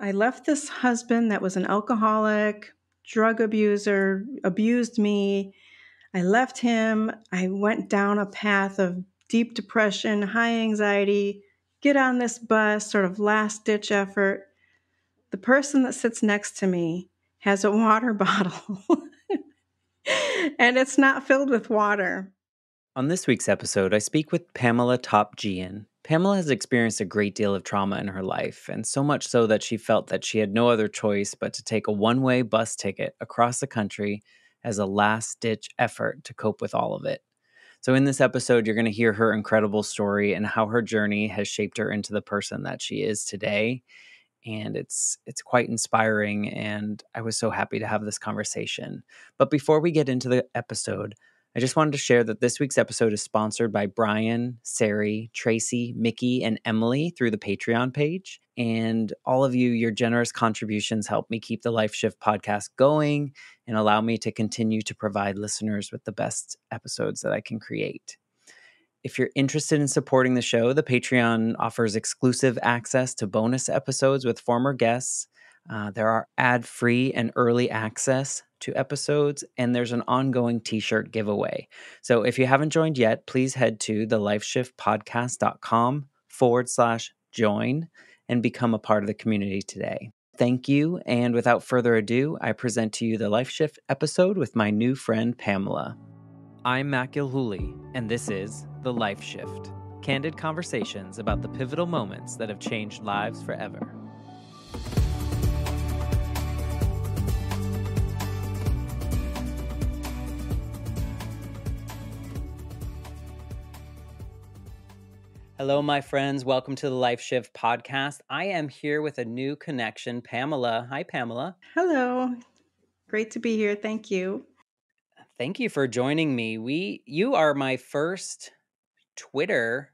I left this husband that was an alcoholic, drug abuser, abused me. I left him. I went down a path of deep depression, high anxiety, get on this bus, sort of last ditch effort. The person that sits next to me has a water bottle and it's not filled with water. On this week's episode, I speak with Pamela Topjian. Pamela has experienced a great deal of trauma in her life, and so much so that she felt that she had no other choice but to take a one-way bus ticket across the country as a last-ditch effort to cope with all of it. So in this episode, you're going to hear her incredible story and how her journey has shaped her into the person that she is today. And it's quite inspiring, and I was so happy to have this conversation. But before we get into the episode, I just wanted to share that this week's episode is sponsored by Brian, Sari, Tracy, Mickey, and Emily through the Patreon page. And all of you, your generous contributions help me keep the Life Shift podcast going and allow me to continue to provide listeners with the best episodes that I can create. If you're interested in supporting the show, the Patreon offers exclusive access to bonus episodes with former guests. There are ad-free and early access to episodes, and there's an ongoing t-shirt giveaway. So if you haven't joined yet, please head to thelifeshiftpodcast.com/join and become a part of the community today. Thank you, and without further ado, I present to you the Life Shift episode with my new friend, Pamela. I'm Matt Gilhooly, and this is The Life Shift, candid conversations about the pivotal moments that have changed lives forever. Hello, my friends. Welcome to the Life Shift podcast. I am here with a new connection, Pamela. Hi, Pamela. Hello. Great to be here. Thank you. Thank you for joining me. You are my first Twitter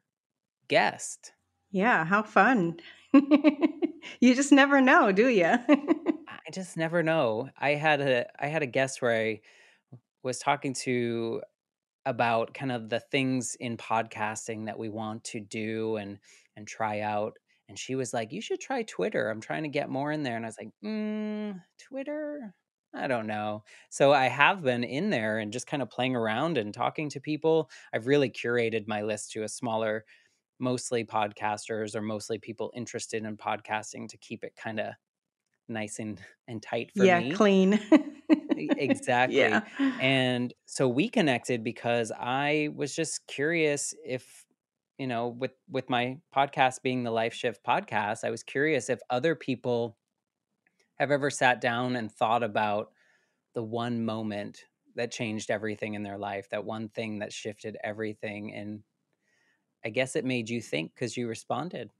guest. Yeah, how fun. You just never know, do you? I just never know. I had a guest where I was talking to about kind of the things in podcasting that we want to do and try out. And she was like, "You should try Twitter. I'm trying to get more in there." And I was like, Twitter? I don't know. So I have been in there and just kind of playing around and talking to people. I've really curated my list to a smaller, mostly podcasters or mostly people interested in podcasting to keep it kind of nice and tight for Yeah, me. clean. Exactly. Yeah. And so we connected because I was just curious if, with my podcast being the Life Shift podcast, I was curious if other people have ever sat down and thought about the one moment that changed everything in their life, that one thing that shifted everything. And I guess it made you think because you responded.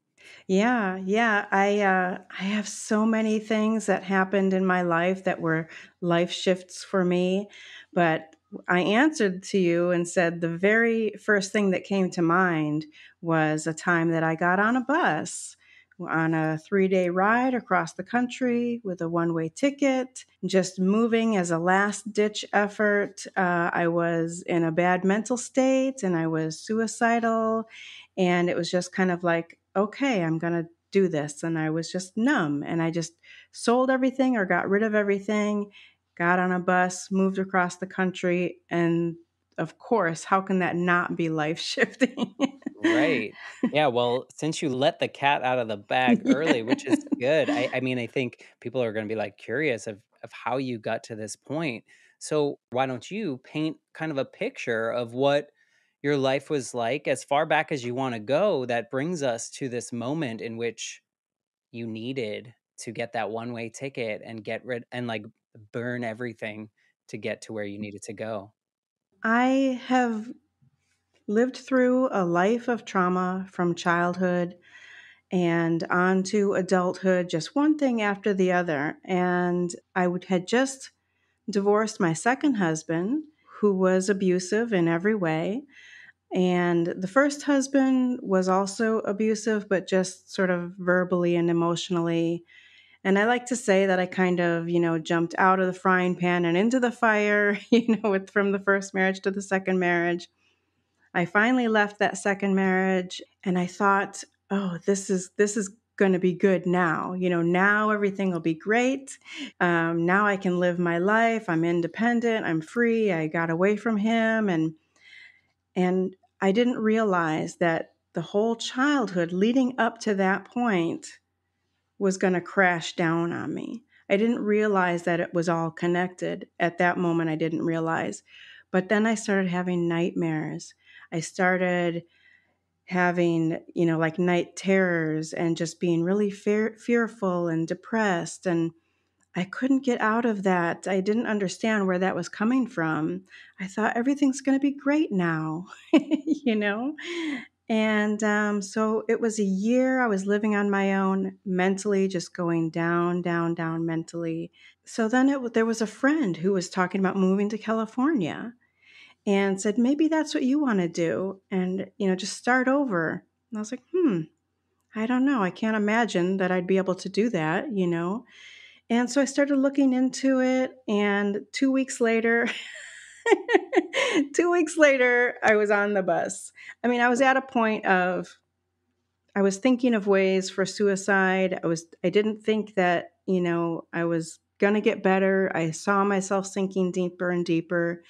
Yeah. I have so many things that happened in my life that were life shifts for me, but I answered to you and said the very first thing that came to mind was a time that I got on a bus on a 3-day ride across the country with a one-way ticket, just moving as a last-ditch effort. I was in a bad mental state and I was suicidal. And it was just kind of like, okay, I'm going to do this. And I was just numb and I just sold everything or got rid of everything, got on a bus, moved across the country. And of course, how can that not be life shifting? Right. Yeah, well, since you let the cat out of the bag early, which is Yeah. good, I mean, I think people are gonna be, like, curious of how you got to this point. So, why don't you paint kind of a picture of what your life was like as far back as you wanna go that brings us to this moment in which you needed to get that one-way ticket and get rid and, like, burn everything to get to where you needed to go. I have lived through a life of trauma from childhood and on to adulthood, just one thing after the other. And had just divorced my second husband, who was abusive in every way. And the first husband was also abusive, but just sort of verbally and emotionally. And I like to say that I kind of, jumped out of the frying pan and into the fire, from the first marriage to the second marriage. I finally left that second marriage and I thought, oh, this is going to be good now. Now everything will be great. Now I can live my life. I'm independent. I'm free. I got away from him. And I didn't realize that the whole childhood leading up to that point was going to crash down on me. I didn't realize that it was all connected. At that moment, I didn't realize. But then I started having nightmares. I started having, like night terrors and just being really fearful and depressed. And I couldn't get out of that. I didn't understand where that was coming from. I thought everything's going to be great now, you know? And so it was a year I was living on my own, mentally, just going down, down, down mentally. So then there was a friend who was talking about moving to California and said, maybe that's what you want to do. And, just start over. And I was like, I don't know. I can't imagine that I'd be able to do that. And so I started looking into it, and 2 weeks later, 2 weeks later, I was on the bus. I mean, I was at a point of, I was thinking of ways for suicide. I didn't think that, I was going to get better. I saw myself sinking deeper and deeper.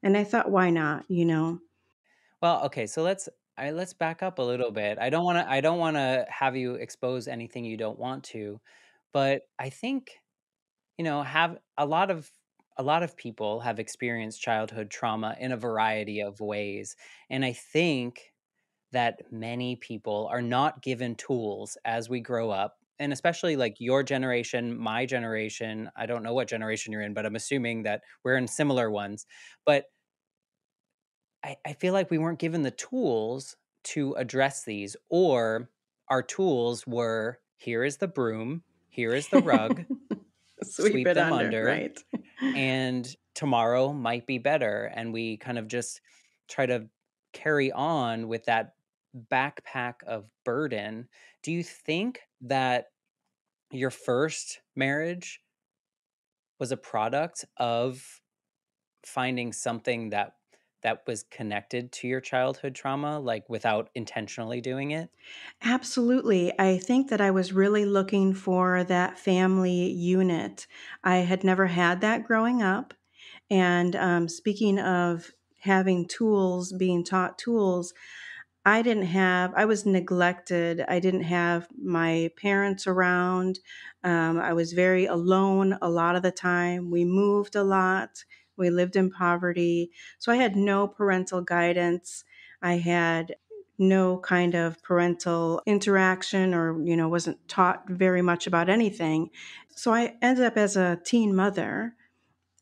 And I thought, why not? Well, okay, so let's back up a little bit. I don't want to have you expose anything you don't want to, but I think, have a lot of people have experienced childhood trauma in a variety of ways. And I think that many people are not given tools as we grow up. And especially like your generation, my generation, I don't know what generation you're in, but I'm assuming that we're in similar ones. But I feel like we weren't given the tools to address these, or our tools were, here is the broom, here is the rug, Sweep sweep it them under, under, right? and tomorrow might be better. And we kind of just try to carry on with that backpack of burden. Do you think that your first marriage was a product of finding something that was connected to your childhood trauma, like, without intentionally doing it? Absolutely. I think that I was really looking for that family unit. I had never had that growing up. And speaking of having tools, being taught tools, I was neglected. I didn't have my parents around. I was very alone a lot of the time. We moved a lot. We lived in poverty. So I had no parental guidance. I had no kind of parental interaction, or, wasn't taught very much about anything. So I ended up as a teen mother.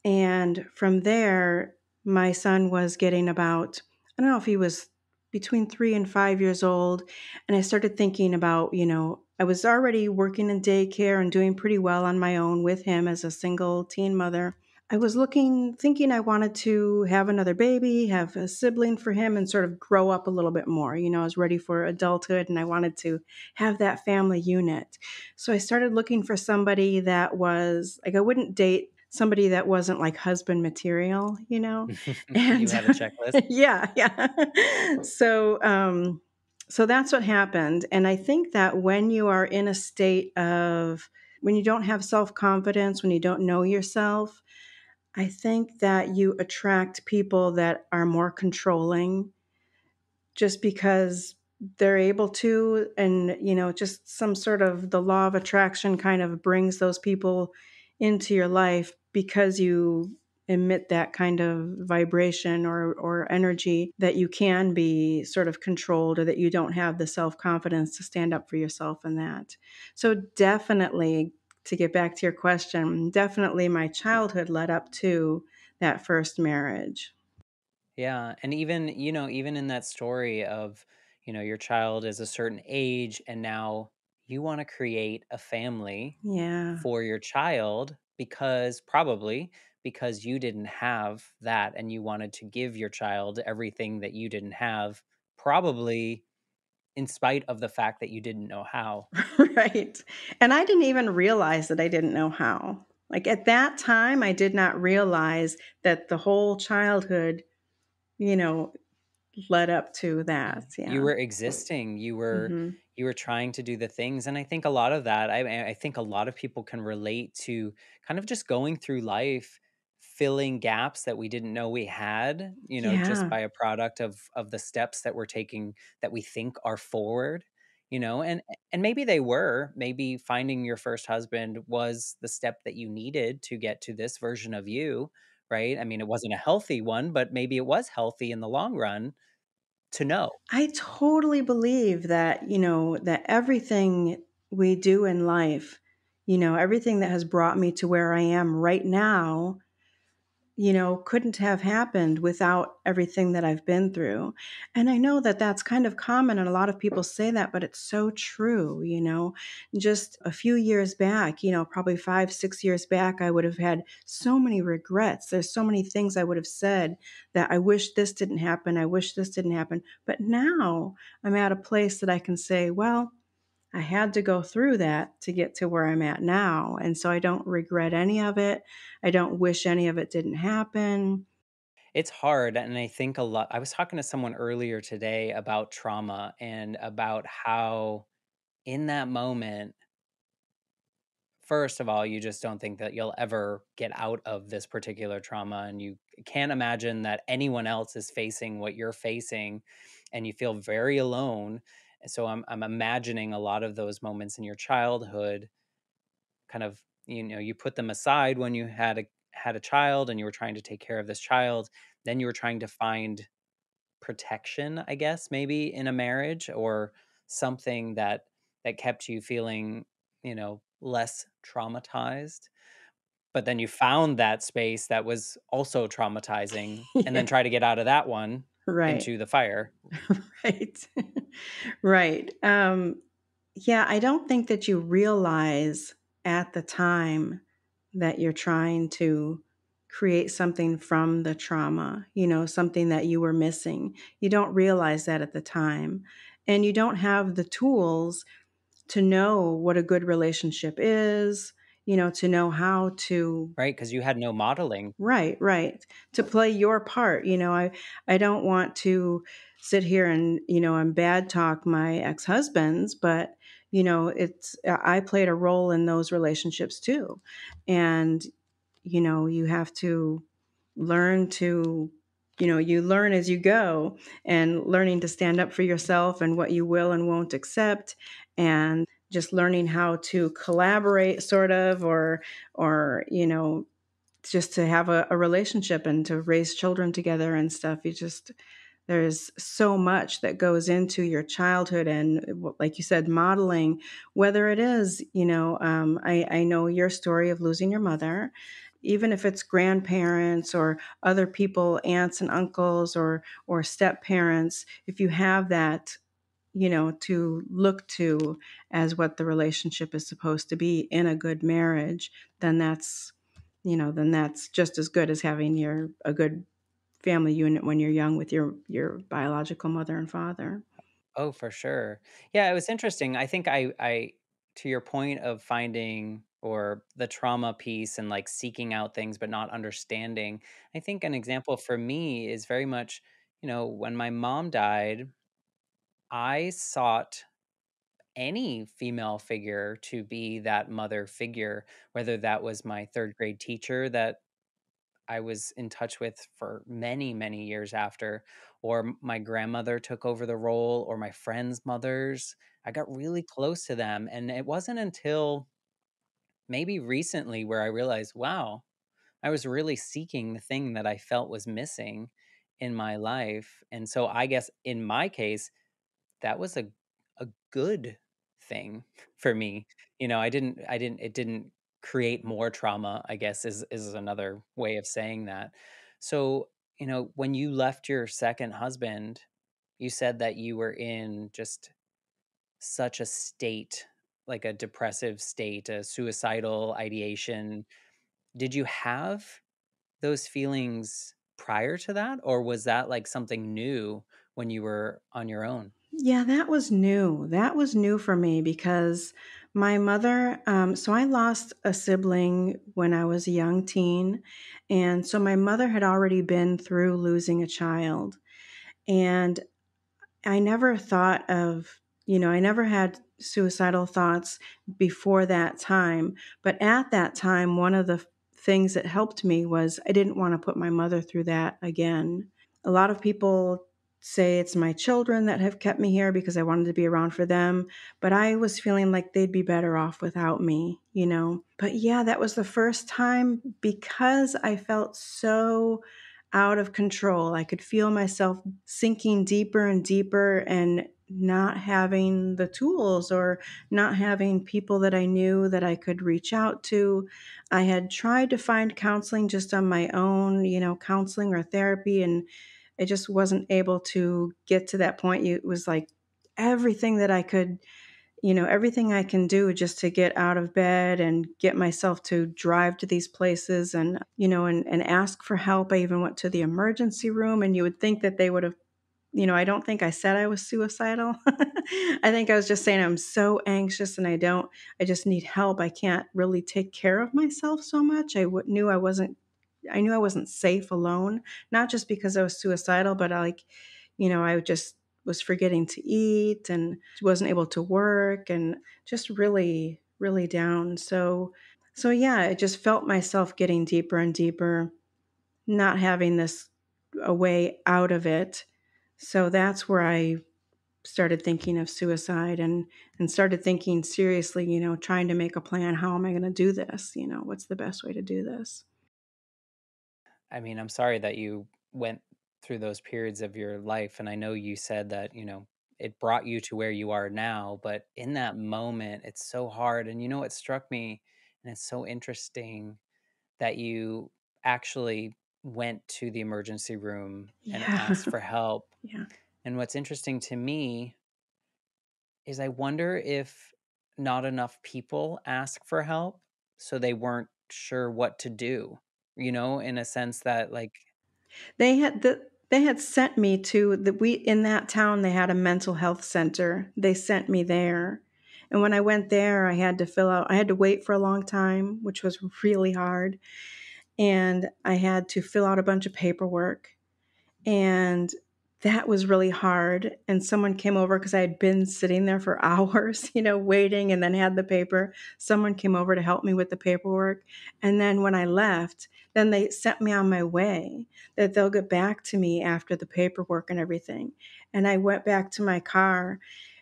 And from there, my son was getting about, I don't know if he was between 3 and 5 years old. And I started thinking about, I was already working in daycare and doing pretty well on my own with him as a single teen mother. I was thinking I wanted to have another baby, have a sibling for him, and sort of grow up a little bit more. I was ready for adulthood and I wanted to have that family unit. So I started looking for somebody that was like, I wouldn't date somebody that wasn't like husband material. You And had a checklist? yeah, yeah. So that's what happened. And I think that when you are in a state of, when you don't have self confidence, when you don't know yourself, I think that you attract people that are more controlling just because they're able to. And, just some sort of the law of attraction kind of brings those people into your life because you emit that kind of vibration or energy, that you can be sort of controlled, or that you don't have the self-confidence to stand up for yourself in that. So definitely, to get back to your question, definitely my childhood led up to that first marriage. Yeah, and even in that story of, your child is a certain age and now you wanna create a family Yeah. for your child, because you didn't have that and you wanted to give your child everything that you didn't have, probably in spite of the fact that you didn't know how. Right. And I didn't even realize that I didn't know how. Like at that time, I did not realize that the whole childhood, you know, led up to Y that. you Yeah. were existing, you were Hmm. you were trying to do the things, and I think a lot of that, I think a lot of people can relate to kind of just going through life, filling gaps that we didn't know we had, just Yeah. by a product of the steps that we're taking that we think are forward, and maybe they were, maybe finding your first husband was the step that you needed to get to this version of you, right? I mean, it wasn't a healthy one, but maybe it was healthy in the long run to know. I totally believe that, that everything we do in life, everything that has brought me to where I am right now, couldn't have happened without everything that I've been through. And I know that that's kind of common and a lot of people say that, but it's so true, Just a few years back, probably 5, 6 years back, I would have had so many regrets. There's so many things I would have said that I wish this didn't happen. I wish this didn't happen. But now I'm at a place that I can say, well, I had to go through that to get to where I'm at now. And so I don't regret any of it. I don't wish any of it didn't happen. It's hard, and I think a lot I was talking to someone earlier today about trauma and about how in that moment, first of all, you just don't think that you'll ever get out of this particular trauma, and you can't imagine that anyone else is facing what you're facing, and you feel very alone. And so I'm imagining a lot of those moments in your childhood, kind of, you put them aside when you had a child and you were trying to take care of this child. Then you were trying to find protection, I guess, maybe in a marriage or something that kept you feeling, less traumatized. But then you found that space that was also traumatizing and Yeah, then try to get out of that one right. into the fire. Right. Right. Yeah, I don't think that you realize at the time that you're trying to create something from the trauma, something that you were missing. You don't realize that at the time. And you don't have the tools to know what a good relationship is, to know how to. Right? Because you had no modeling. Right, right. To play your part. I don't want to sit here and, and bad talk my ex-husbands, but it's I played a role in those relationships too. And you have to learn to you learn as you go, and learning to stand up for yourself and what you will and won't accept, and just learning how to collaborate sort of, or just to have a relationship and to raise children together and stuff. There's so much that goes into your childhood, and like you said, modeling, whether it is, I know your story of losing your mother, even if it's grandparents or other people, aunts and uncles, or step parents, if you have that, to look to as what the relationship is supposed to be in a good marriage, then that's just as good as having a good family unit when you're young with your biological mother and father. Oh, for sure. Yeah, it was interesting. I think I to your point of finding or the trauma piece and like seeking out things but not understanding. I think an example for me is very much, when my mom died, I sought any female figure to be that mother figure, whether that was my third grade teacher that I was in touch with for many, many years after, or my grandmother took over the role, or my friends' mothers. I got really close to them. And it wasn't until maybe recently where I realized, wow, I was really seeking the thing that I felt was missing in my life. And so I guess in my case, that was a good thing for me. It didn't create more trauma, I guess is another way of saying that. So, when you left your second husband, you said that you were in just such a state, like a depressive state, a suicidal ideation. Did you have those feelings prior to that, or was that like something new when you were on your own? Yeah, that was new. That was new for me because my mother, so I lost a sibling when I was a young teen. And so my mother had already been through losing a child. And I never thought of, I never had suicidal thoughts before that time. But at that time, one of the things that helped me was I didn't want to put my mother through that again. A lot of people say it's my children that have kept me here because I wanted to be around for them, but I was feeling like they'd be better off without me. But yeah, that was the first time because I felt so out of control. I could feel myself sinking deeper and deeper and not having the tools or not having people that I knew that I could reach out to. I had tried to find counseling just on my own, counseling or therapy, and I just wasn't able to get to that point. It was like everything that I could, everything I can do just to get out of bed and get myself to drive to these places and ask for help. I even went to the emergency room, and you would think that they would have, I don't think I said I was suicidal. I think I was just saying I'm so anxious and I just need help. I can't really take care of myself so much. I knew I wasn't safe alone, not just because I was suicidal, but I just was forgetting to eat and wasn't able to work and just really, really down. So yeah, I just felt myself getting deeper and deeper, not having this a way out of it. So that's where I started thinking of suicide and started thinking seriously, trying to make a plan. How am I going to do this? What's the best way to do this? I mean, I'm sorry that you went through those periods of your life. And I know you said that, it brought you to where you are now. But in that moment, it's so hard. And it struck me, and it's so interesting that you actually went to the emergency room and Yeah. asked for help. Yeah. And what's interesting to me is I wonder if not enough people ask for help, so they weren't sure what to do, in a sense that, like, They had sent me to the we in that town, they had a mental health center. They sent me there. And when I went there, I had to wait for a long time, which was really hard. And I had to fill out a bunch of paperwork. And that was really hard. And someone came over because I had been sitting there for hours, waiting and then had the paper. Someone came over to help me with the paperwork. And then when I left, then they sent me on my way that they'll get back to me after the paperwork and everything. And I went back to my car.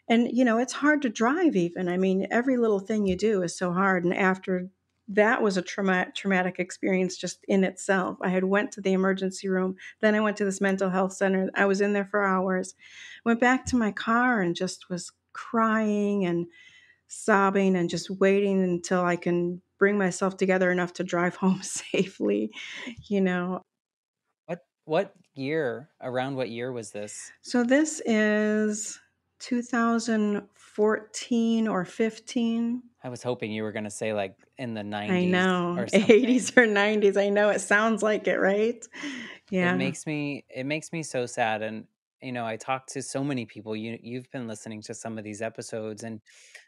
And, it's hard to drive even. I mean, every little thing you do is so hard. And after that was a traumatic experience just in itself. I had went to the emergency room, then I went to this mental health center. I was in there for hours. Went back to my car and just was crying and sobbing and just waiting until I can bring myself together enough to drive home safely, you know. around what year was this? So this is 2014 or 15. I was hoping you were gonna say, like, in the I 90s know, or something. 80s or 90s. I know it sounds like it, right? It Yeah. makes me it makes me so sad, and, I talk to so many people. You've been listening to some of these episodes, and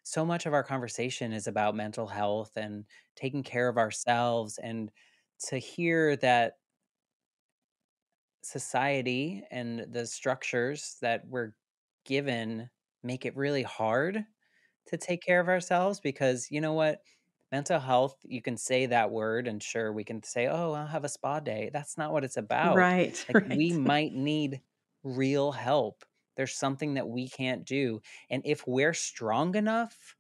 so much of our conversation is about mental health and taking care of ourselves, and to hear that society and the structures that we're given make it really hard to take care of ourselves, because you know what? Mental health, you can say that word and sure we can say, "Oh, I'll have a spa day." That's not what it's about. Right, Like, we right. might need real help. There's something that we can't do. And if we're strong enough,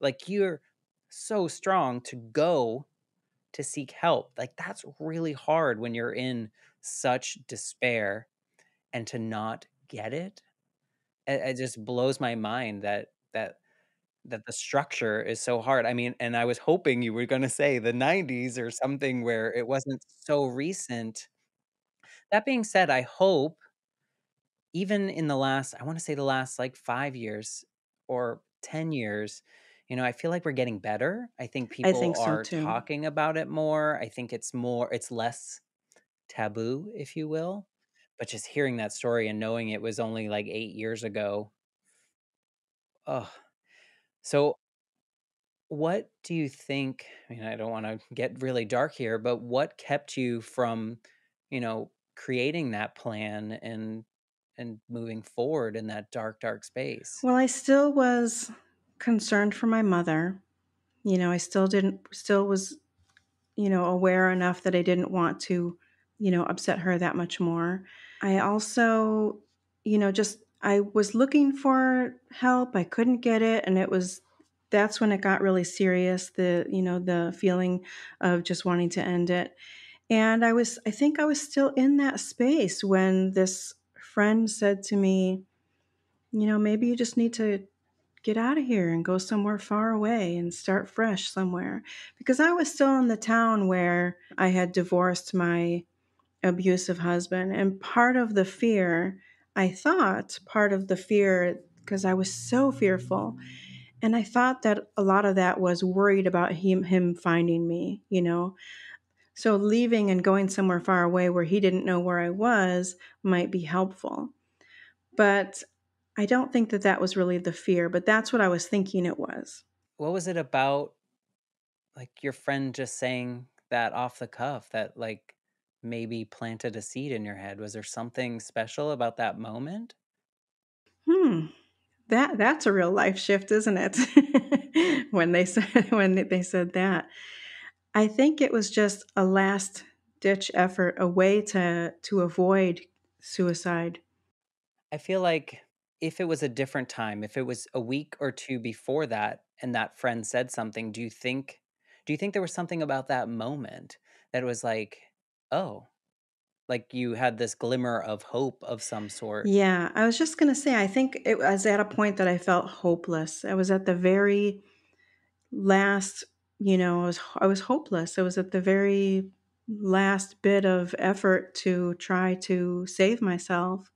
like, you're so strong to go to seek help. Like, that's really hard when you're in such despair, and to not get it. It just blows my mind that the structure is so hard. I mean, and I was hoping you were gonna say the '90s or something where it wasn't so recent. That being said, I hope even in the last, I wanna say the last, like, 5 years or 10 years, I feel like we're getting better. I think I people think so are too. talking about it more. I think it's less taboo, if you will. But just hearing that story and knowing it was only, like, 8 years ago, ugh. So what do you think, I mean, I don't wanna get really dark here, but what kept you from, creating that plan and and moving forward in that dark, dark space? Well, I still was concerned for my mother. I still was, aware enough that I didn't want to, upset her that much more. I also, just I was looking for help. I couldn't get it, and that's when it got really serious, the feeling of just wanting to end it. And I think I was still in that space when this friend said to me, maybe you just need to get out of here and go somewhere far away and start fresh somewhere. Because I was still in the town where I had divorced my abusive husband. And part of the fear, because I was so fearful, and I thought that a lot of that was worried about him finding me. So leaving and going somewhere far away where he didn't know where I was might be helpful. But I don't think that that was really the fear, but that's what I was thinking it was. What was it about, like, your friend just saying that off the cuff that, like, maybe planted a seed in your head? Was there something special about that moment? Hmm. That's a real life shift, isn't it? When they said that. I think it was just a last ditch effort, a way to avoid suicide. I feel like if it was a different time, if it was a week or 2 before that and that friend said something, do you think there was something about that moment that was like, "Oh," like you had this glimmer of hope of some sort? Yeah, I was just going to say I think it was at a point that I felt hopeless. I was at the very last, I was hopeless. I was at the very last bit of effort to try to save myself,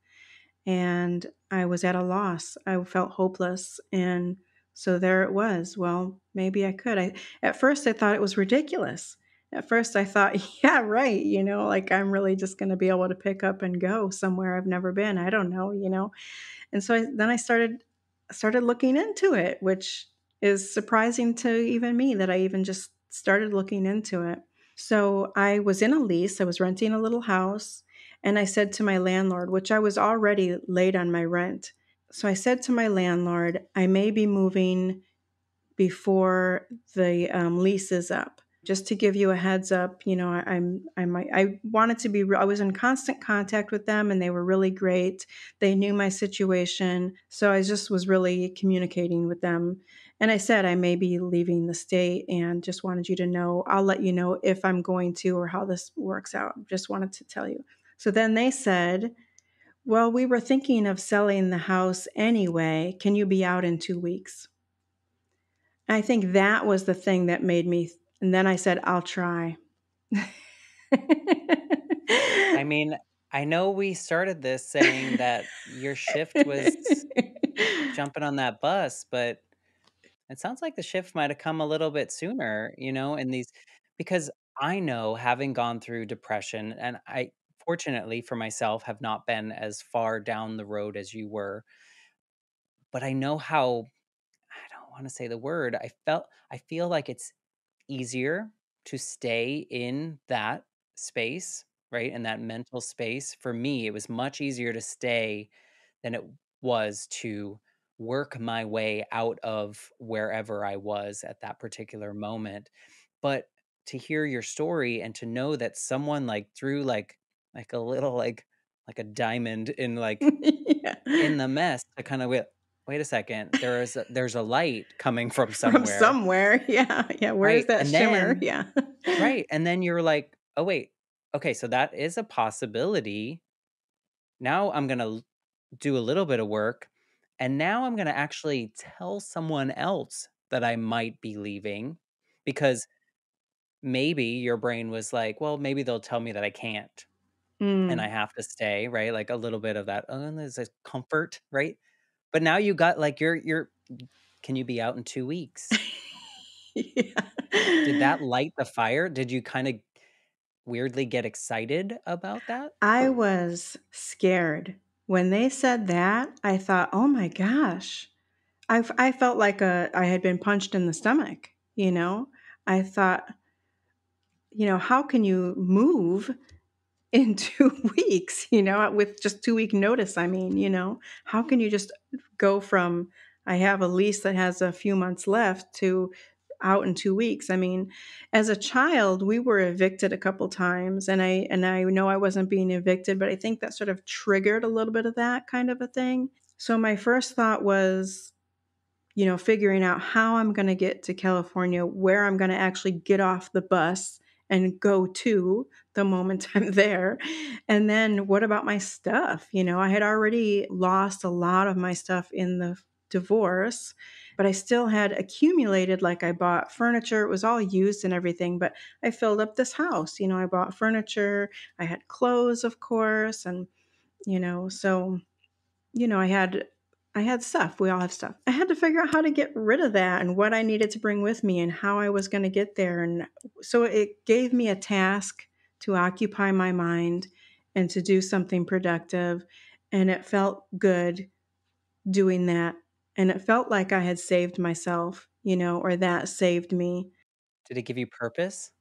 and I was at a loss. I felt hopeless, and so there it was. Well, maybe I could. At first I thought it was ridiculous. At first I thought, yeah, right, like I'm really just going to be able to pick up and go somewhere I've never been. I don't know. And so then I started looking into it, which is surprising to even me that I even just started looking into it. So I was in a lease, I was renting a little house, and I said to my landlord, which I was already late on my rent. So I said to my landlord, I may be moving before the lease is up. Just to give you a heads up, I wanted to be. I was in constant contact with them, and they were really great. They knew my situation, so I just was really communicating with them. And I said I may be leaving the state, and just wanted you to know. I'll let you know if I'm going to or how this works out. Just wanted to tell you. So then they said, "Well, we were thinking of selling the house anyway. Can you be out in 2 weeks?" I think that was the thing that made me, and then I said, "I'll try." I mean, I know we started this saying that your shift was jumping on that bus, but it sounds like the shift might have come a little bit sooner, in these, because I know, having gone through depression, and I, fortunately for myself, have not been as far down the road as you were, but I know how, I don't want to say the word, I feel like it's easier to stay in that space, right? In that mental space. For me, it was much easier to stay than it was to work my way out of wherever I was at that particular moment. But to hear your story and to know that someone like threw like a little like a diamond in Yeah. in the mess to kind of wait a second, there's a light coming from From somewhere, somewhere. Yeah. Yeah. Where's right? that And shimmer? then Yeah. right, and then you're like, "Oh, wait, okay, so that is a possibility. Now I'm gonna do a little bit of work, and now I'm gonna actually tell someone else that I might be leaving," because maybe your brain was like, "Well, maybe they'll tell me that I can't, and I Mm. have to stay," right? Like, a little bit of that, "Oh, and there's a comfort," right? But now you got, like, you're "Can you be out in 2 weeks?" Did Yeah. that light the fire? Did you kinda weirdly get excited about that? I was scared. When they said that, I thought, "Oh my gosh." I felt like I had been punched in the stomach. I thought, how can you move? in 2 weeks, with just 2 week notice. I mean, how can you just go from, I have a lease that has a few months left, to out in 2 weeks? I mean, as a child, we were evicted a couple times, and I know I wasn't being evicted, but I think that sort of triggered a little bit of that kind of a thing. So my first thought was, figuring out how I'm going to get to California, where I'm going to actually get off the bus and go to the moment I'm there. And then what about my stuff? I had already lost a lot of my stuff in the divorce, but I still had accumulated. Like, I bought furniture, it was all used and everything, but I filled up this house. I bought furniture, I had clothes, of course, and so I had stuff. We all have stuff. I had to figure out how to get rid of that and what I needed to bring with me and how I was going to get there. And so it gave me a task to occupy my mind and to do something productive. And it felt good doing that. And it felt like I had saved myself, or that saved me. Did it give you purpose?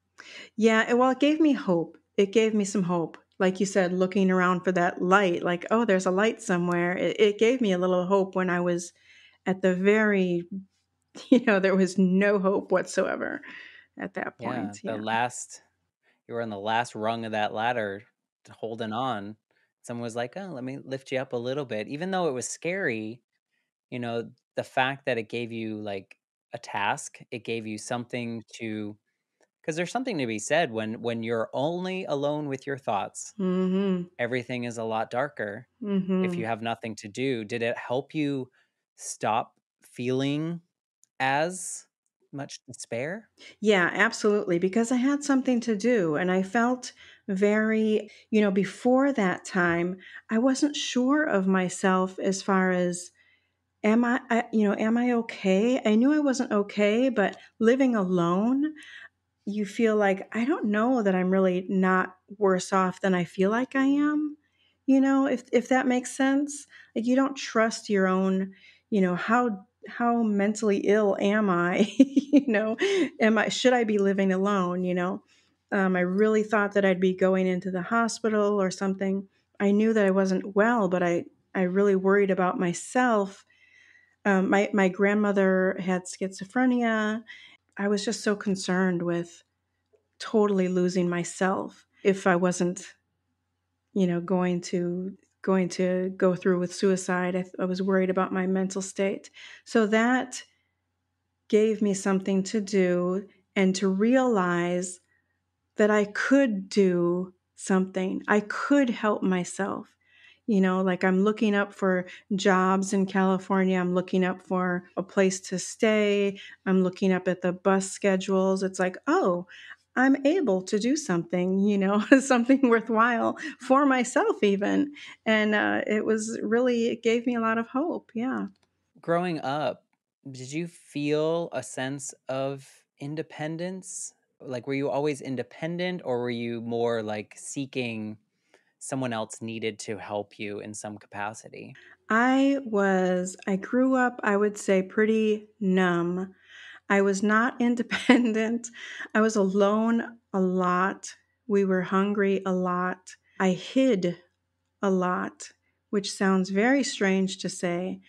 Yeah, well, it gave me hope. It gave me some hope. Like you said, looking around for that light, like, oh, there's a light somewhere. It gave me a little hope when I was at the very, there was no hope whatsoever at that Yeah, point. Yeah. you were on the last rung of that ladder, holding on. Someone was like, "Oh, let me lift you up a little bit." Even though it was scary, the fact that it gave you like a task, it gave you something to, because there's something to be said when you're only alone with your thoughts, Mm-hmm. everything is a lot darker. If Mm-hmm. you have nothing to do, did it help you stop feeling as much despair? Yeah, absolutely. Because I had something to do, and I felt very, before that time, I wasn't sure of myself as far as, am I okay? I knew I wasn't okay, but living alone, you feel like, I don't know that I'm really not worse off than I feel like I am. If that makes sense. Like, you don't trust your own, how mentally ill am I? Should I be living alone? I really thought that I'd be going into the hospital or something. I knew that I wasn't well, but I really worried about myself. My grandmother had schizophrenia. I was just so concerned with totally losing myself if I wasn't, going to go through with suicide. I was worried about my mental state. So that gave me something to do and to realize that I could do something. I could help myself. Like, I'm looking up for jobs in California. I'm looking up for a place to stay. I'm looking up at the bus schedules. It's like, oh, I'm able to do something, something worthwhile for myself, even. And it gave me a lot of hope. Yeah. Growing up, did you feel a sense of independence? Like, were you always independent, or were you more like seeking someone else needed to help you in some capacity? I grew up, I would say, pretty numb. I was not independent. I was alone a lot. We were hungry a lot. I hid a lot, which sounds very strange to say,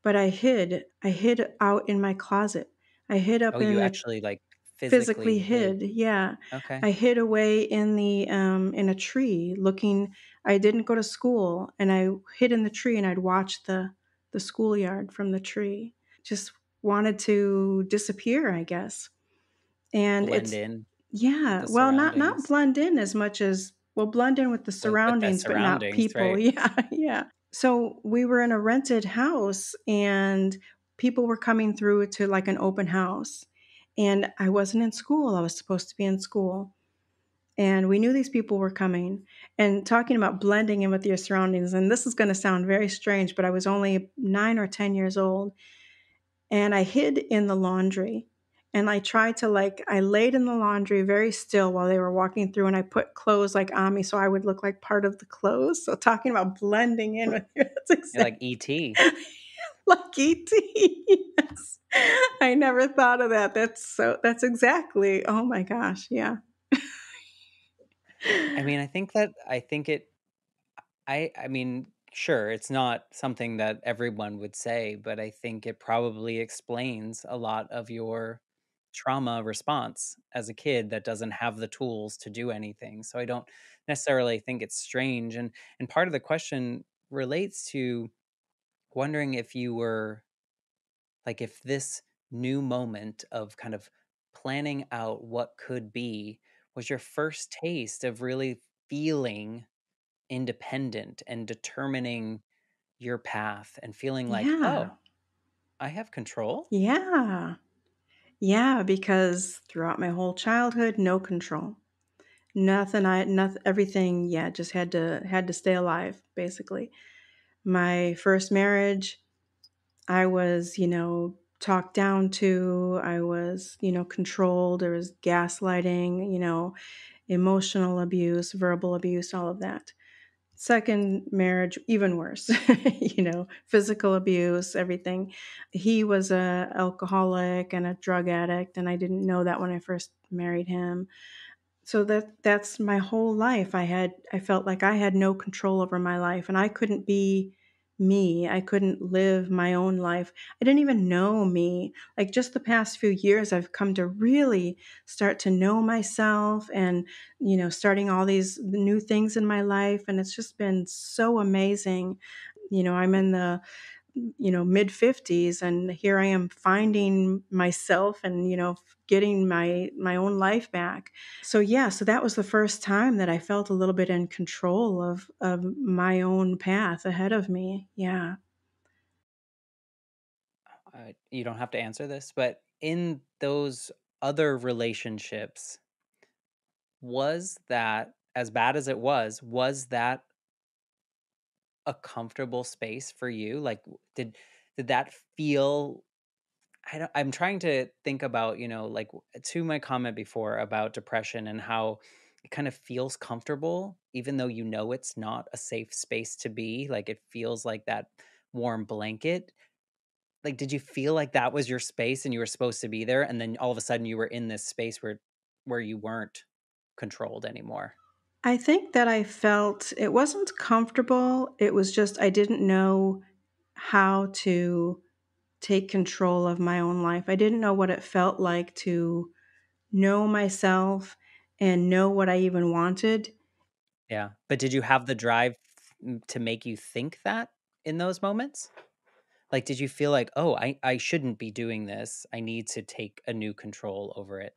but I hid. I hid out in my closet. I hid Oh, up you in the actually like physically physically hid. hid. Yeah. Okay. I hid away in a tree looking. I didn't go to school, and I hid in the tree, and I'd watch the schoolyard from the tree. Just wanted to disappear, I guess. And Blend it's, in with yeah, the well, not surroundings, blend in as much as, well, blend in with the with the surroundings, but not surroundings, people. right? Yeah, yeah. So we were in a rented house, and people were coming through to like an open house. And I wasn't in school. I was supposed to be in school. And we knew these people were coming, and talking about blending in with your surroundings. And this is going to sound very strange, but I was only 9 or 10 years old, and I hid in the laundry. And I tried to, like, I laid in the laundry very still while they were walking through, and I put clothes like on me so I would look like part of the clothes. So talking about blending in with you, that's You're like exactly ET. like ET. Yes. I never thought of that. That's exactly, oh my gosh. Yeah. I mean, I mean, sure, it's not something that everyone would say, but I think it probably explains a lot of your trauma response as a kid that doesn't have the tools to do anything. So I don't necessarily think it's strange. And part of the question relates to wondering if you were like if this new moment of kind of planning out what could be was your first taste of really feeling independent and determining your path and feeling like, Yeah. "Oh, I have control?" Yeah. Yeah, because throughout my whole childhood, no control. Nothing, everything, yeah, just had to stay alive, basically. My first marriage, I was, talked down to, I was, controlled, there was gaslighting, emotional abuse, verbal abuse, all of that. Second marriage, even worse, physical abuse, everything. He was a alcoholic and a drug addict, and I didn't know that when I first married him. So that's my whole life. I felt like I had no control over my life, and I couldn't be me. I couldn't live my own life. I didn't even know me. Like just the past few years I've come to really start to know myself, and starting all these new things in my life, and it's just been so amazing. I'm in the mid 50s, and here I am finding myself, and getting my own life back. So yeah, so that was the first time that I felt a little bit in control of my own path ahead of me. Yeah. You don't have to answer this, but in those other relationships, was that as bad as it was that a comfortable space for you? Like, did that feel I'm trying to think about, like to my comment before about depression and how it kind of feels comfortable, even though it's not a safe space to be. Like it feels like that warm blanket. Like, did you feel like that was your space and you were supposed to be there, and then all of a sudden you were in this space where you weren't controlled anymore? I think that I felt it wasn't comfortable. It was just I didn't know how to take control of my own life. I didn't know what it felt like to know myself and know what I even wanted. Yeah, but did you have the drive to make you think that in those moments? Like, did you feel like, "Oh, I shouldn't be doing this. I need to take a new control over it."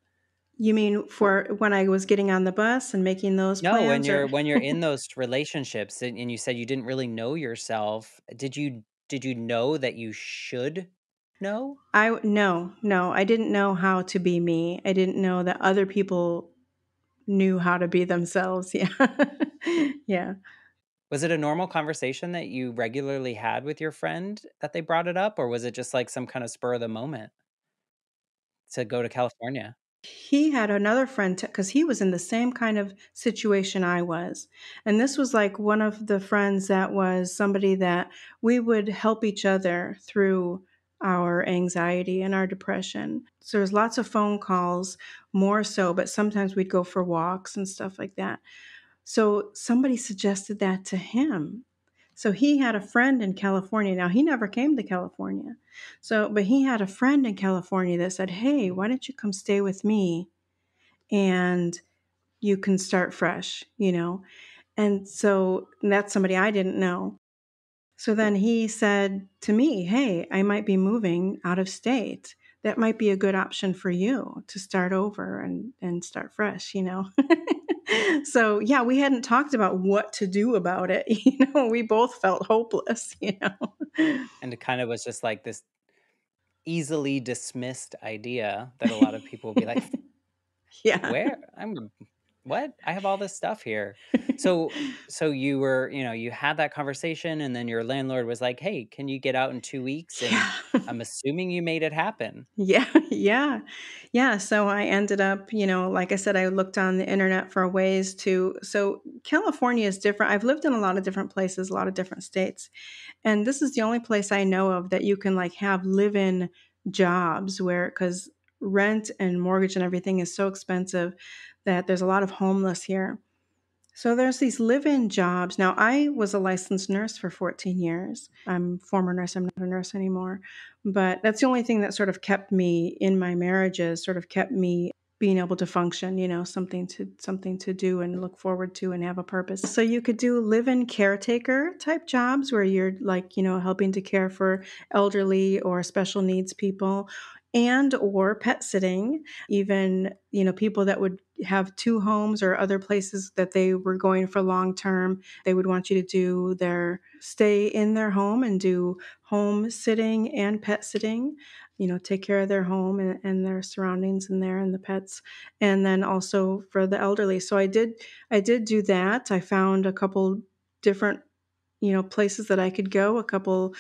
You mean for when I was getting on the bus and making those No, plans, or when you're in those relationships and you said you didn't really know yourself, did you know that you should know? no, I didn't know how to be me. I didn't know that other people knew how to be themselves. Yeah. Yeah. Was it a normal conversation that you regularly had with your friend that they brought it up, or was it just like some kind of spur of the moment to go to California? He had another friend, because he was in the same kind of situation I was. And this was like one of the friends that was somebody that we would help each other through our anxiety and our depression. So there's lots of phone calls, more so, but sometimes we'd go for walks and stuff like that. So somebody suggested that to him. So he had a friend in California. Now he never came to California. But he had a friend in California that said, "Hey, why don't you come stay with me and you can start fresh?" And so that's somebody I didn't know. So then he said to me, "Hey, I might be moving out of state. That might be a good option for you to start over and start fresh?" So yeah, we hadn't talked about what to do about it. We both felt hopeless. And it kind of was just like this easily dismissed idea that a lot of people will be like, Yeah. "Where? What? I have all this stuff here." So you were, you had that conversation and then your landlord was like, "Hey, can you get out in 2 weeks?" And Yeah. I'm assuming you made it happen. Yeah, yeah. Yeah, so I ended up, like I said, I looked on the internet for ways to so California is different. I've lived in a lot of different places, a lot of different states. And this is the only place I know of that you can like have live-in jobs where cuz rent and mortgage and everything is so expensive that there's a lot of homeless here. So there's these live-in jobs. Now, I was a licensed nurse for 14 years. I'm a former nurse. I'm not a nurse anymore. But that's the only thing that sort of kept me in my marriages, sort of kept me being able to function, something to do and look forward to and have a purpose. So you could do live-in caretaker type jobs where you're like, helping to care for elderly or special needs people, and or pet sitting, even, people that would have two homes or other places that they were going for long term. They would want you to do their stay in their home and do home sitting and pet sitting, take care of their home and their surroundings in there and the pets. And then also for the elderly. So I did do that. I found a couple different places that I could go, a couple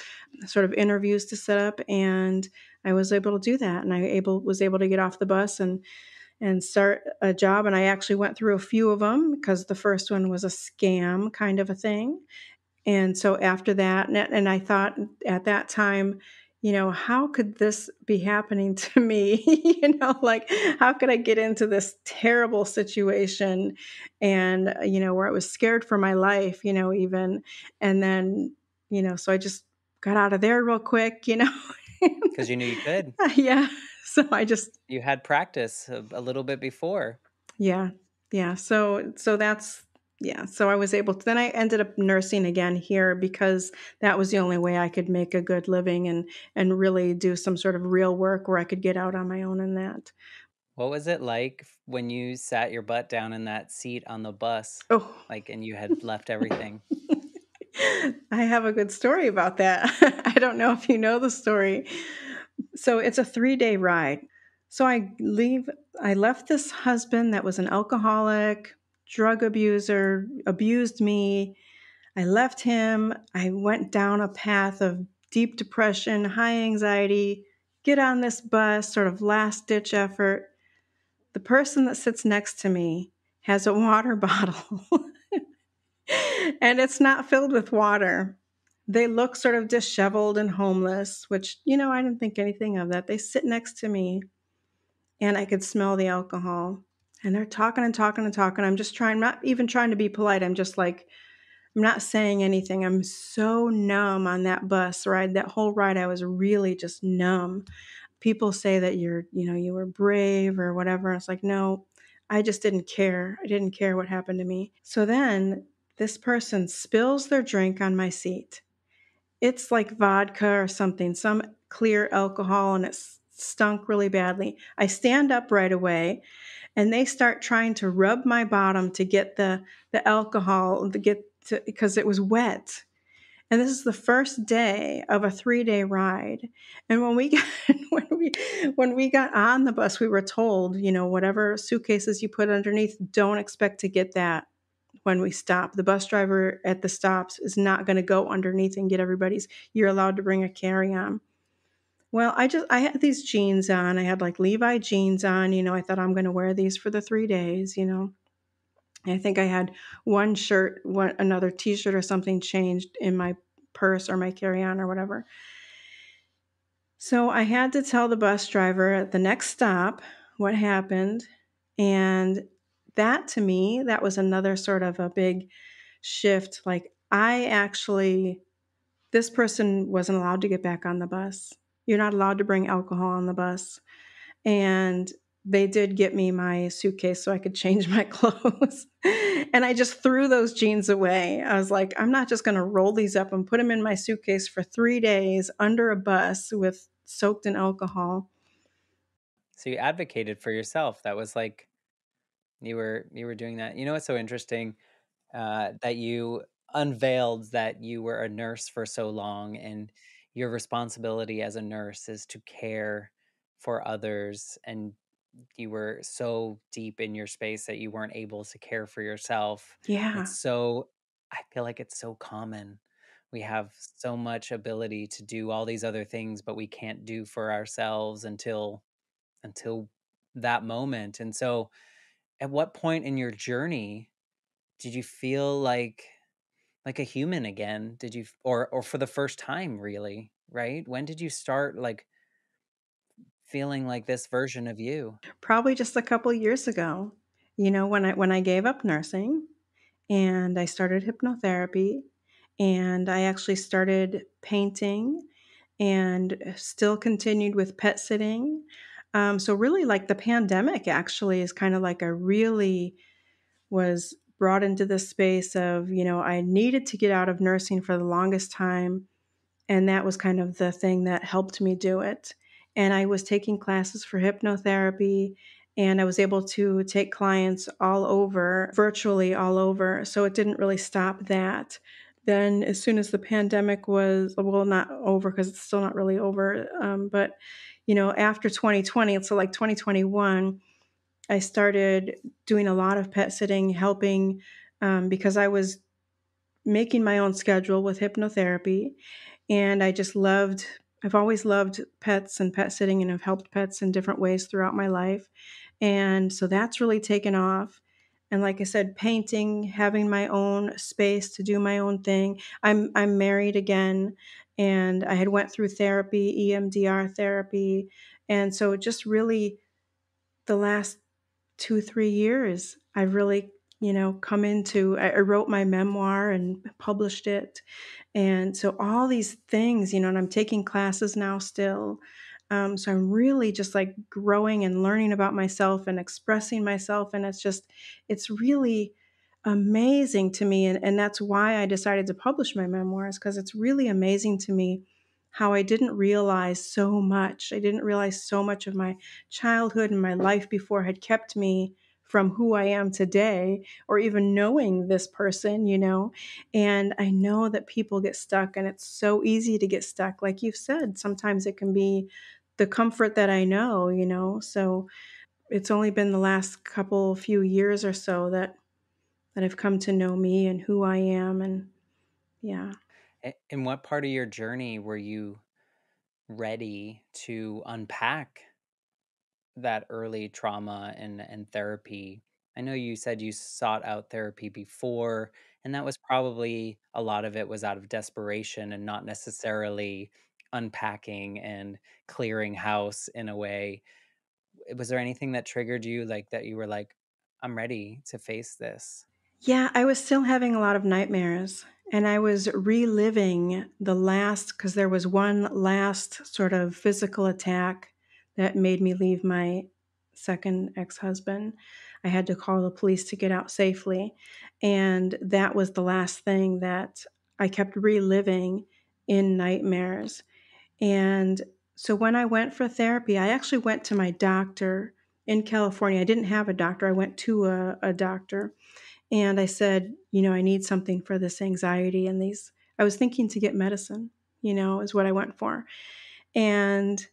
sort of interviews to set up, and I was able to do that. And was able to get off the bus and start a job. And I actually went through a few of them because the first one was a scam kind of a thing. And so after that, and I thought at that time, how could this be happening to me? Like, how could I get into this terrible situation and, where I was scared for my life, even. And then, so I just got out of there real quick. Because you knew you could. Yeah. So I just, You had practice a little bit before. yeah. Yeah. So that's, yeah. So I was able to, then I ended up nursing again here because that was the only way I could make a good living and really do some sort of real work where I could get out on my own in that. What was it like when you sat your butt down in that seat on the bus, Oh, like, and you had left everything? I have a good story about that. I don't know if you know the story. So it's a 3-day ride. So I left this husband that was an alcoholic, drug abuser, abused me. I left him. I went down a path of deep depression, high anxiety, get on this bus, sort of last ditch effort. The person that sits next to me has a water bottle and it's not filled with water. They look sort of disheveled and homeless, which, I didn't think anything of that. They sit next to me and I could smell the alcohol. And they're talking and talking and talking. I'm just trying, not even trying to be polite. I'm just like, I'm not saying anything. I'm so numb on that bus ride. That whole ride, I was really just numb. People say that you were brave or whatever. It's like, no, I just didn't care. I didn't care what happened to me. So then this person spills their drink on my seat. It's like vodka or something, some clear alcohol, and it stunk really badly. I stand up right away and they start trying to rub my bottom to get the alcohol to get to, because it was wet. And this is the first day of a 3-day ride. And when we got when we got on the bus, we were told, whatever suitcases you put underneath, don't expect to get that when we stop. The bus driver at the stops is not going to go underneath and get everybody's. You're allowed to bring a carry-on. Well, I had these jeans on. I had like Levi jeans on. I thought I'm going to wear these for the 3 days. I think I had one shirt, another T-shirt or something changed in my purse or my carry-on or whatever. So I had to tell the bus driver at the next stop what happened. And that to me, that was another sort of a big shift. Like this person wasn't allowed to get back on the bus. You're not allowed to bring alcohol on the bus. And they did get me my suitcase so I could change my clothes. And I just threw those jeans away. I was like, I'm not just going to roll these up and put them in my suitcase for 3 days under a bus with soaked in alcohol. So you advocated for yourself. That was like you were doing that. You know what's so interesting? That you unveiled that you were a nurse for so long, and your responsibility as a nurse is to care for others, and you were so deep in your space that you weren't able to care for yourself. Yeah. It's so I feel like it's so common. We have so much ability to do all these other things, but we can't do for ourselves until that moment. And so at what point in your journey did you feel like a human again? Did you or for the first time really, right? When did you start like feeling like this version of you? Probably just a couple years ago, when I gave up nursing and I started hypnotherapy, and I actually started painting and still continued with pet sitting. So really, like the pandemic actually is kind of like a really was brought into this space of, I needed to get out of nursing for the longest time. And that was kind of the thing that helped me do it. And I was taking classes for hypnotherapy, and I was able to take clients all over, virtually all over. So it didn't really stop that. Then, as soon as the pandemic was, well, not over because it's still not really over, but after 2020, so like 2021, I started doing a lot of pet sitting, helping because I was making my own schedule with hypnotherapy. And I've always loved pets and pet sitting and have helped pets in different ways throughout my life. And so that's really taken off. And like I said, painting, having my own space to do my own thing. I'm married again, and I had went through therapy, EMDR therapy. And so just really the last 2, 3 years, I've really, come into I wrote my memoir and published it, and so all these things, and I'm taking classes now still. So I'm really just like growing and learning about myself and expressing myself, and it's really amazing to me, and that's why I decided to publish my memoirs, because it's really amazing to me how I didn't realize so much. I didn't realize so much of my childhood and my life before had kept me from who I am today, or even knowing this person, And I know that people get stuck, and it's so easy to get stuck. Like you've said, sometimes it can be the comfort that I know, So it's only been the last few years or so that have come to know me and who I am, and yeah. In what part of your journey were you ready to unpack that early trauma and therapy? I know you said you sought out therapy before, and that was probably a lot of it was out of desperation and not necessarily unpacking and clearing house in a way. Was there anything that triggered you, like that you were like, I'm ready to face this? Yeah, I was still having a lot of nightmares, and I was reliving because there was one last sort of physical attack that made me leave my second ex-husband. I had to call the police to get out safely, and that was the last thing that I kept reliving in nightmares. And so when I went for therapy, I actually went to my doctor in California. I didn't have a doctor. I went to a doctor, and I said, I need something for this anxiety and these. I was thinking to get medicine, is what I went for. And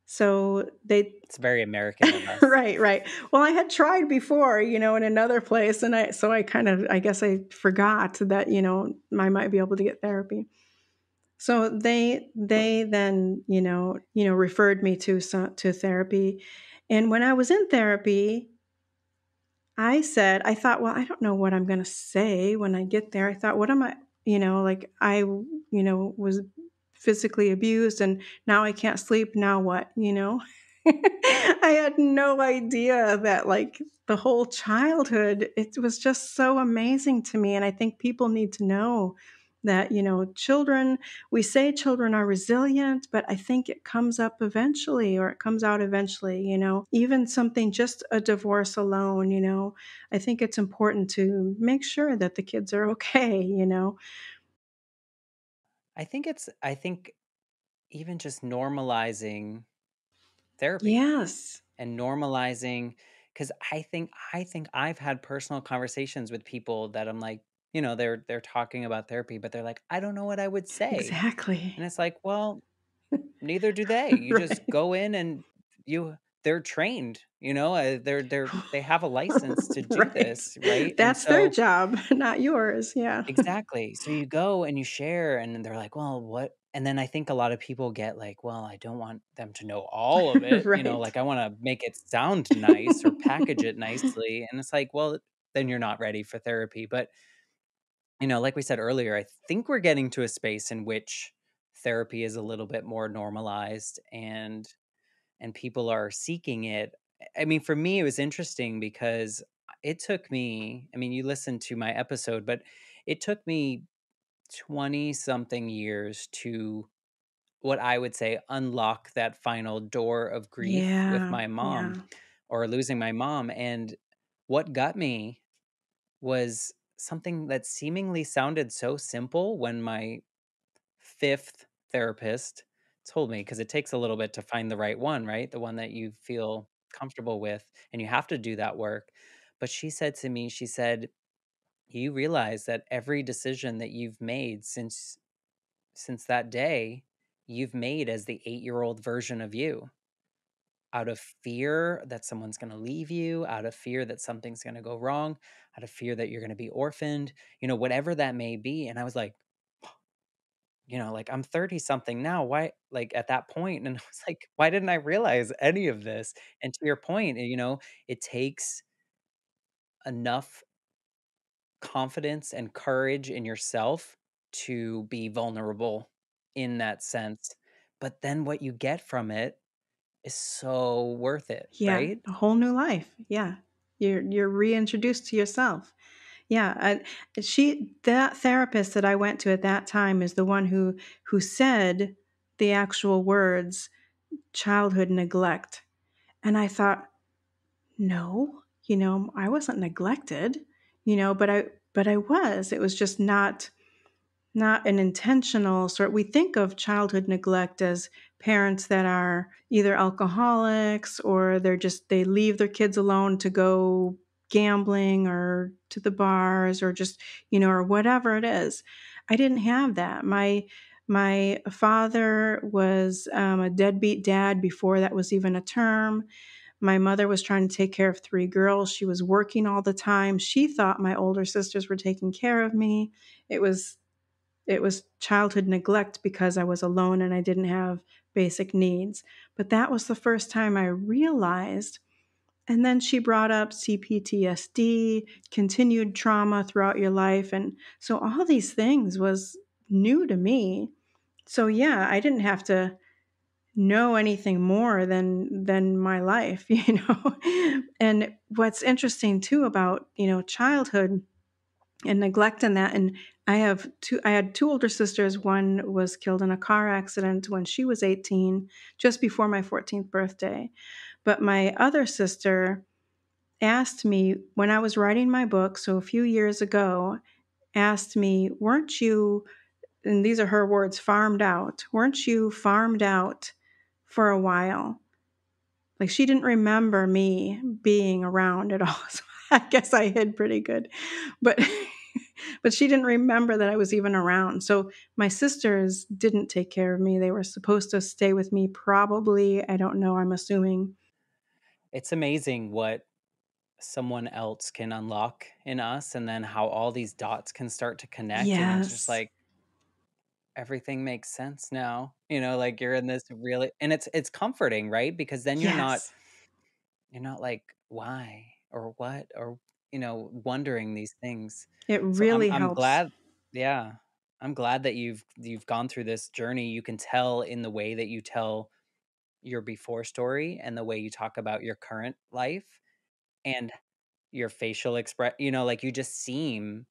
so they, It's very American of us. right, right. Well, I had tried before, in another place. And I kind of, I guess I forgot that, I might be able to get therapy. So they then, referred me to therapy. And when I was in therapy, I thought, well, I don't know what I'm going to say when I get there. I thought, what am I, like was physically abused, and now I can't sleep. Now what, I had no idea that like the whole childhood, it was just so amazing to me. And I think people need to know that, we say children are resilient, but I think it comes up eventually, or it comes out eventually, even something, just a divorce alone, I think it's important to make sure that the kids are okay. I think even just normalizing therapy Yes, and normalizing, because I think I've had personal conversations with people that I'm like, they're talking about therapy, but they're like, I don't know what I would say. exactly. And it's like, well, neither do they. You just Right. go in and they're trained, they have a license to do Right. this, right? And That's their so job, not yours. Yeah. exactly. So you go and you share, and then they're like, "Well, what?" And then I think a lot of people get like, "Well, I don't want them to know all of it, Right. like I wanna make it sound nice or package it nicely." And it's like, well, then you're not ready for therapy. But, like we said earlier, I think we're getting to a space in which therapy is a little bit more normalized and people are seeking it. I mean, for me, it was interesting because it took me, I mean, you listened to my episode, but it took me 20 something years to, what I would say, unlock that final door of grief with Yeah. my mom, Yeah. or losing my mom. And what got me was something that seemingly sounded so simple when my fifth therapist told me, because it takes a little bit to find the right one, right? The one that you feel comfortable with, and you have to do that work. But she said to me, she said, "You realize that every decision that you've made since that day, you've made as the 8-year-old version of you, out of fear that someone's going to leave you, out of fear that something's going to go wrong, out of fear that you're going to be orphaned, whatever that may be." And I was like, like, I'm 30 something now. Why, like, at that point, and I was like, why didn't I realize any of this? And to your point, it takes enough confidence and courage in yourself to be vulnerable in that sense. But then what you get from it is so worth it, Yeah. right? A whole new life. Yeah. You're reintroduced to yourself. Yeah, that therapist that I went to at that time is the one who said the actual words childhood neglect. And I thought, no, I wasn't neglected, but I was. It was just not an intentional sort. We think of childhood neglect as parents that are either alcoholics or they leave their kids alone to go gambling or to the bars or just, or whatever it is. I didn't have that. My father was a deadbeat dad before that was even a term. My mother was trying to take care of 3 girls. She was working all the time. She thought my older sisters were taking care of me. It was it was childhood neglect because I was alone and I didn't have basic needs. But that was the first time I realized. And then she brought up CPTSD, continued trauma throughout your life. And so all these things was new to me. So yeah, I didn't have to know anything more than my life, And what's interesting too about, childhood and neglecting that. And I had 2 older sisters. One was killed in a car accident when she was 18, just before my 14th birthday. But my other sister asked me when I was writing my book, so a few years ago, asked me, "Weren't you," and these are her words, "farmed out? Weren't you farmed out for a while?" Like, she didn't remember me being around at all. So I guess I hid pretty good. But but she didn't remember that I was even around. So my sisters didn't take care of me. They were supposed to stay with me probably, I don't know, I'm assuming. It's amazing what someone else can unlock in us, and then how all these dots can start to connect, and it's just Yes. like everything makes sense now. Like, you're in this really, and it's comforting, right? Because then Yes. you're not like, why or what, or wondering these things. It So I'm really I'm helps. glad, yeah. I'm glad that you've gone through this journey. You can tell in the way that you tell your before story and the way you talk about your current life, and your facial express, like, you just seem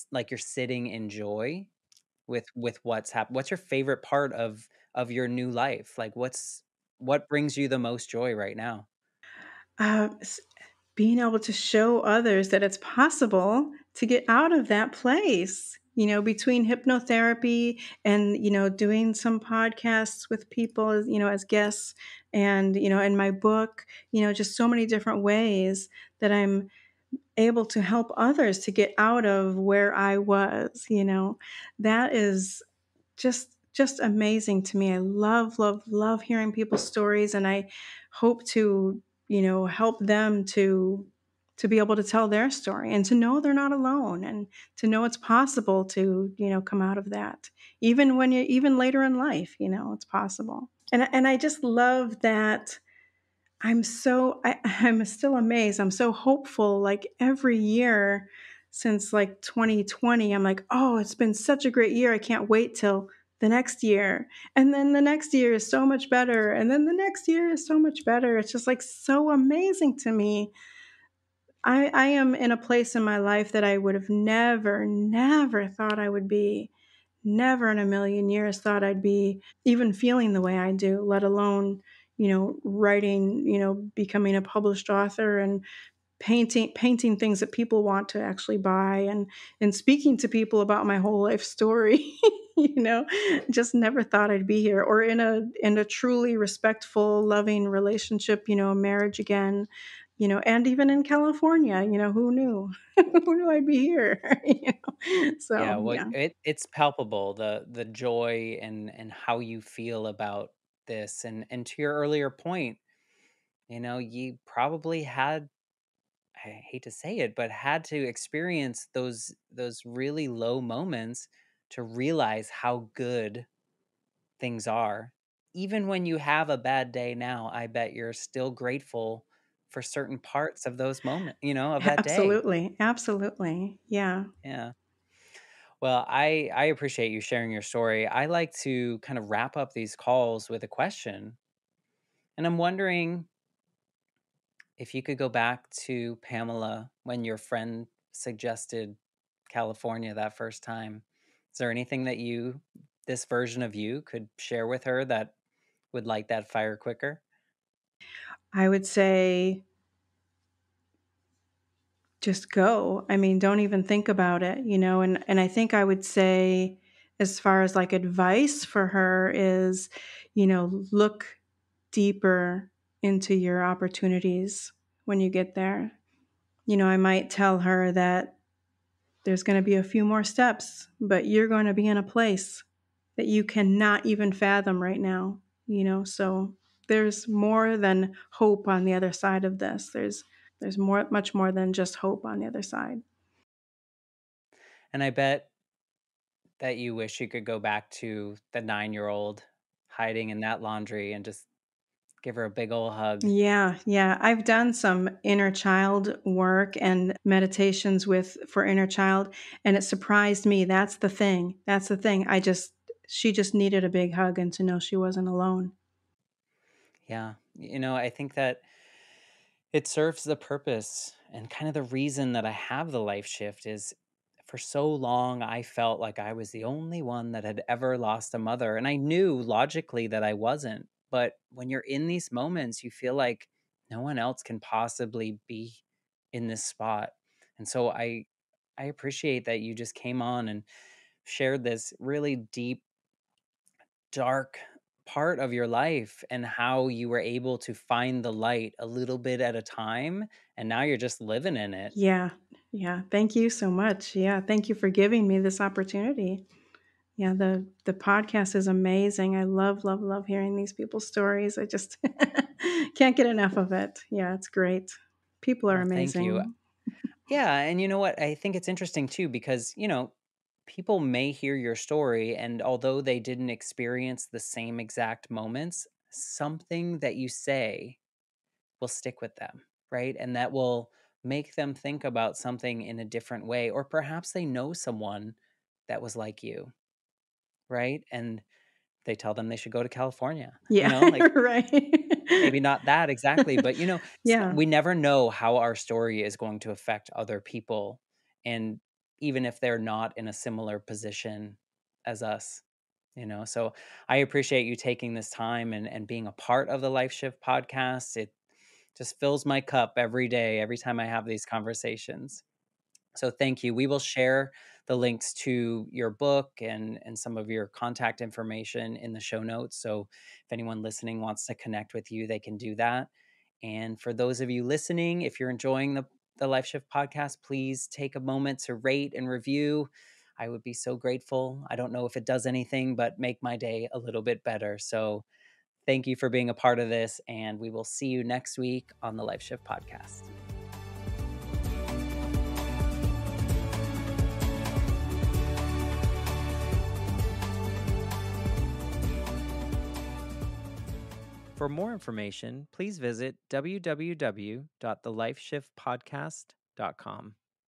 like you're sitting in joy with what's your favorite part of your new life? Like, what brings you the most joy right now? S Being able to show others that it's possible to get out of that place, between hypnotherapy and, doing some podcasts with people, as guests and, in my book, just so many different ways that I'm able to help others to get out of where I was, that is just amazing to me. I love, love, love hearing people's stories, and I hope to, help them to be able to tell their story and to know they're not alone and to know it's possible to, come out of that. Even later in life, it's possible. And I just love that I'm still amazed. I'm so hopeful. Like every year since like 2020, I'm like, oh, it's been such a great year. I can't wait till the next year. And then the next year is so much better. And then the next year is so much better. It's just like so amazing to me I am in a place in my life that I would have never thought I would be. Never in a million years thought I'd be even feeling the way I do, let alone, writing, becoming a published author and painting things that people want to actually buy, and speaking to people about my whole life story. Just never thought I'd be here, or in a truly respectful, loving relationship, marriage again, and even in California. Who knew? Who knew I'd be here? Yeah, So well, yeah. it's palpable, the joy and how you feel about this, and to your earlier point, you probably had, I hate to say it, but had to experience those really low moments to realize how good things are. Even when you have a bad day now, I bet you're still grateful for certain parts of those of that day. Absolutely, absolutely, yeah. Yeah. Well, I appreciate you sharing your story. I like to kind of wrap up these calls with a question. And I'm wondering if you could go back to Pamela when your friend suggested California that first time. Is there anything that this version of you, could share with her that would light that fire quicker? I would say just go. I mean, don't even think about it, and I think I would say, as far as like advice for her, is, look deeper into your opportunities when you get there. I might tell her that there's going to be a few more steps, but you're going to be in a place that you cannot even fathom right now, so there's more than hope on the other side of this. There's much more than just hope on the other side. And I bet that you wish you could go back to the 9-year-old hiding in that laundry and just give her a big old hug. Yeah, yeah. I've done some inner child work and meditations with for inner child, and it surprised me. That's the thing. That's the thing. She just needed a big hug and to know she wasn't alone. Yeah. I think that it serves the purpose, and kind of the reason that I have the life shift is, for so long I felt like I was the only one that had ever lost a mother, and I knew logically that I wasn't. But when you're in these moments, you feel like no one else can possibly be in this spot. And so I appreciate that you just came on and shared this really deep, dark part of your life, and how you were able to find the light a little bit at a time, and now you're just living in it. Yeah. Yeah. Thank you so much. Yeah. Thank you for giving me this opportunity. Yeah, the podcast is amazing. I love, love, love hearing these people's stories. I just can't get enough of it. Yeah, it's great. People are Well, thank you. amazing. Yeah, and you know what? I think it's interesting too, because, people may hear your story, and although they didn't experience the same exact moments, something that you say will stick with them, right? And that will make them think about something in a different way, or perhaps they know someone that was like you, right? And they tell them they should go to California, Yeah, like, right. maybe not that exactly, but, Yeah, we never know how our story is going to affect other people, and even if they're not in a similar position as us, so I appreciate you taking this time and being a part of the Life Shift podcast. It just fills my cup every day, every time I have these conversations. So thank you. We will share the links to your book and some of your contact information in the show notes. So if anyone listening wants to connect with you, they can do that. And for those of you listening, if you're enjoying the Life Shift podcast, please take a moment to rate and review. I would be so grateful. I don't know if it does anything, but make my day a little bit better. So thank you for being a part of this, and we will see you next week on the Life Shift podcast. For more information, please visit www.thelifeshiftpodcast.com.